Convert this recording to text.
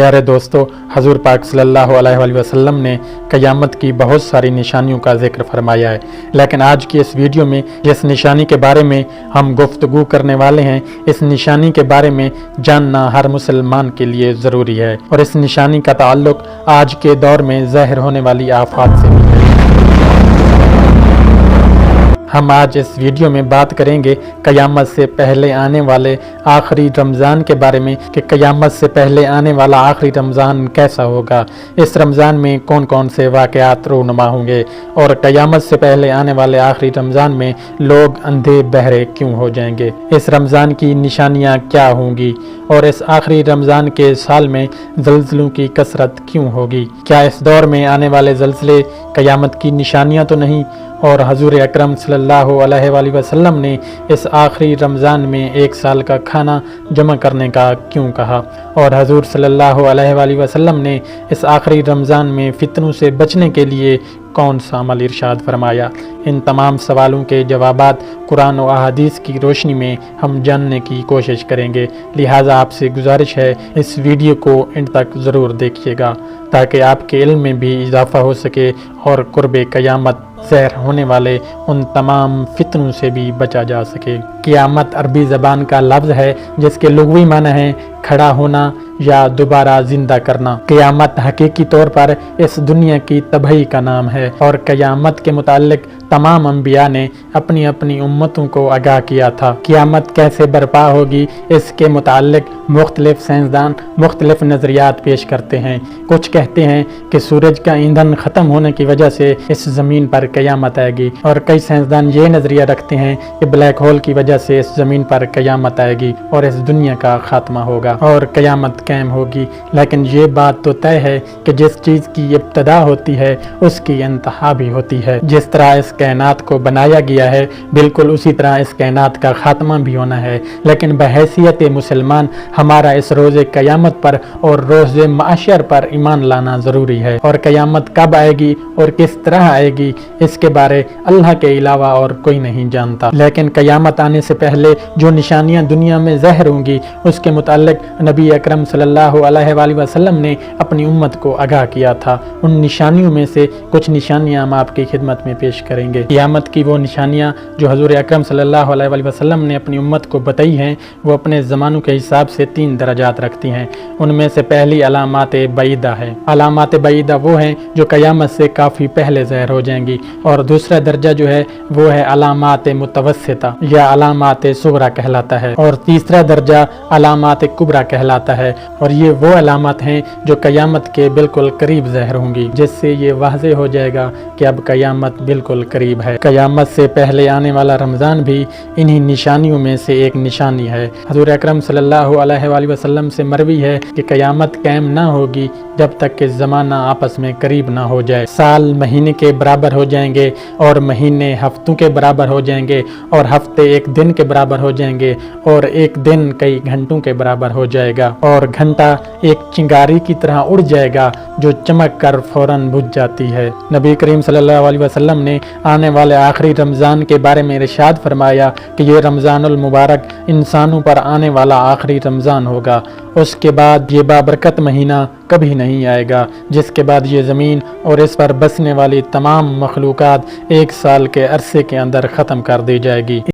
پیارے دوستو، حضور پاک صلی اللہ علیہ وآلہ وسلم نے قیامت کی بہت ساری نشانیوں کا ذکر فرمایا ہے، لیکن آج کی اس ویڈیو میں جس نشانی کے بارے میں ہم گفتگو کرنے والے ہیں، اس نشانی کے بارے میں جاننا ہر مسلمان کے لیے ضروری ہے، اور اس نشانی کا تعلق آج کے دور میں ظاہر ہونے والی آفات سے بھی ہے۔ ہم آج اس ویڈیو میں بات کریں گے قیامت سے پہلے آنے والے آخری رمضان کے بارے میں کہ قیامت سے پہلے آنے والا آخری رمضان کیسا ہوگا، اس رمضان میں کون کون سے واقعات رونما ہوں گے، اور قیامت سے پہلے آنے والے آخری رمضان میں لوگ اندھے بہرے کیوں ہو جائیں گے، اس رمضان کی نشانیاں کیا ہوں گی، اور اس آخری رمضان کے سال میں زلزلوں کی کثرت کیوں ہوگی، کیا اس دور میں آنے والے زلزلے قیامت کی نشانیاں تو نہیں، اور حضور اکرم صلی اللہ علیہ وآلہ وسلم نے اس آخری رمضان میں ایک سال کا کھانا جمع کرنے کا کیوں کہا، اور حضور صلی اللہ علیہ وآلہ وسلم نے اس آخری رمضان میں فتنوں سے بچنے کے لیے کون سا عمل ارشاد فرمایا۔ ان تمام سوالوں کے جوابات قرآن و احادیث کی روشنی میں ہم جاننے کی کوشش کریں گے، لہٰذا آپ سے گزارش ہے اس ویڈیو کو اینڈ تک ضرور دیکھیے گا تاکہ آپ کے علم میں بھی اضافہ ہو سکے اور قرب قیامت ظاہر ہونے والے ان تمام فتنوں سے بھی بچا جا سکے۔ قیامت عربی زبان کا لفظ ہے جس کے لغوی معنی ہے کھڑا ہونا یا دوبارہ زندہ کرنا۔ قیامت حقیقی طور پر اس دنیا کی تباہی کا نام ہے، اور قیامت کے متعلق تمام انبیاء نے اپنی اپنی امتوں کو آگاہ کیا تھا۔ قیامت کیسے برپا ہوگی اس کے متعلق مختلف سائنسدان مختلف نظریات پیش کرتے ہیں۔ کچھ کہتے ہیں کہ سورج کا ایندھن ختم ہونے کی وجہ سے اس زمین پر قیامت آئے گی، اور کئی سائنسدان یہ نظریہ رکھتے ہیں کہ بلیک ہول کی وجہ سے اس زمین پر قیامت آئے گی اور اس دنیا کا خاتمہ ہوگا اور قیامت قائم ہوگی۔ لیکن یہ بات تو طے ہے کہ جس چیز کی ابتدا ہوتی ہے اس کی انتہا بھی ہوتی ہے۔ جس طرح اس کائنات کو بنایا گیا ہے بالکل اسی طرح اس کائنات کا خاتمہ بھی ہونا ہے، لیکن بحیثیت مسلمان ہمارا اس روز قیامت پر اور روز محشر پر ایمان لانا ضروری ہے، اور قیامت کب آئے گی اور کس طرح آئے گی اس کے بارے اللہ کے علاوہ اور کوئی نہیں جانتا۔ لیکن قیامت آنے سے پہلے جو نشانیاں دنیا میں ظاہر ہوں گی اس کے متعلق نبی اکرم صلی اللہ علیہ وآلہ وسلم نے اپنی امت کو آگاہ کیا تھا۔ ان نشانیوں میں سے کچھ نشانیاں ہم آپ کی خدمت میں پیش کریں گے۔ قیامت کی وہ نشانیاں جو حضور اکرم صلی اللہ علیہ وآلہ وسلم نے اپنی امت کو بتائی ہیں وہ اپنے زمانوں کے حساب سے 3 درجات رکھتی ہیں۔ ان میں سے پہلی علامات بعیدہ ہے۔ علامات بعیدہ وہ ہیں جو قیامت سے کافی پہلے ظاہر ہو جائیں گی، اور دوسرا درجہ جو ہے وہ ہے علامات متوسطہ یا علامات صغریٰ کہلاتا ہے، اور تیسرا درجہ علامات کبریٰ کہلاتا ہے، اور یہ وہ علامات ہیں جو قیامت کے بالکل قریب ظاہر ہوں گی، جس سے یہ واضح ہو جائے گا کہ اب قیامت بالکل قریب ہے۔ قیامت سے پہلے آنے والا رمضان بھی انہی نشانیوں میں سے ایک نشانی ہے۔ حضور اکرم صلی اللہ علیہ وآلہ وسلم سے مروی ہے کہ قیامت قائم نہ ہوگی جب تک کہ زمانہ آپس میں قریب نہ ہو جائے۔ سال مہینے کے برابر ہو جائیں گے، اور مہینے ہفتوں کے برابر ہو جائیں گے، اور ہفتے ایک دن کے برابر ہو جائیں گے، اور ایک دن کئی گھنٹوں کے برابر ہو جائے گا، اور گھنٹہ ایک چنگاری کی طرح اڑ جائے گا جو چمک کر فوراً بجھ جاتی ہے۔ نبی کریم صلی اللہ علیہ وسلم نے آنے والے آخری رمضان کے بارے میں ارشاد فرمایا کہ یہ رمضان المبارک انسانوں پر آنے والا آخری رمضان ہوگا، اس کے بعد یہ بابرکت مہینہ کبھی نہیں آئے گا، جس کے بعد یہ زمین اور اس پر بسنے والی تمام مخلوقات 1 سال کے عرصے کے اندر ختم کر دی جائے گی۔